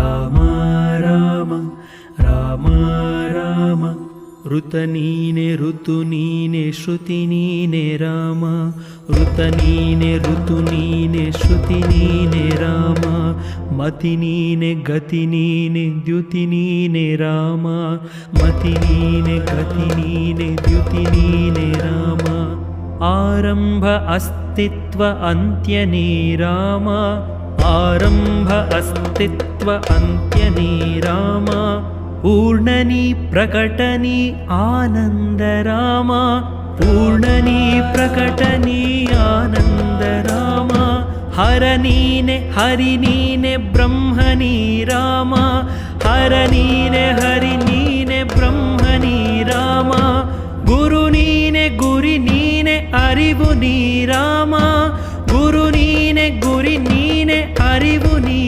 ರಾಮ ರಾಮ ರಾಮ ರಾಮ ಋತ ನೀನೆ ಋತು ನೀನೆ ಶ್ರುತಿ ನೀನೆ ರಾಮ ಋತ ನೀನೆ ಋತು ನೀನೆ ಶ್ರುತಿ ನೀನೆ ರಾಮ ಮತಿ ನೀನೆ ಗತಿ ನೀನೆ ದ್ಯುತಿ ನೀನೆ ರಾಮ ಮತಿ ನೀನೆ ಗತಿ ನೀನೆ ದ್ಯುತಿ ನೀನೆ ರಾಮ ಆರಂಭ ಅಸ್ತಿತ್ವ ಅಂತ್ಯ ನೀ ರಾಮ ಆರಂಭ ಅಸ್ತಿತ್ವ ಅಂತ್ಯ ನೀ ರಾಮ ಪೂರ್ಣನಿ ಪ್ರಕಟನಿ ಆನಂದ ರಾಮ ಪೂರ್ಣನಿ ಪ್ರಕಟನಿ ಆನಂದ ರಾಮ ಹರ ನೀನೆ ಹರಿ ನೀನೆ ಬ್ರಹ್ಮನಿ ರಾಮ ಹರ ನೀನೆ ಹರಿ ನೀನೆ ಬ್ರಹ್ಮನಿ ರಾಮ ಗುರು ನೀನೆ ಗುರಿ ನೀನೆ ಅರಿವು ನೀ ರಾಮ ಗುರು ನೀನೆ ಗುರಿ ನೀನೆ ಅರಿವು ನೀ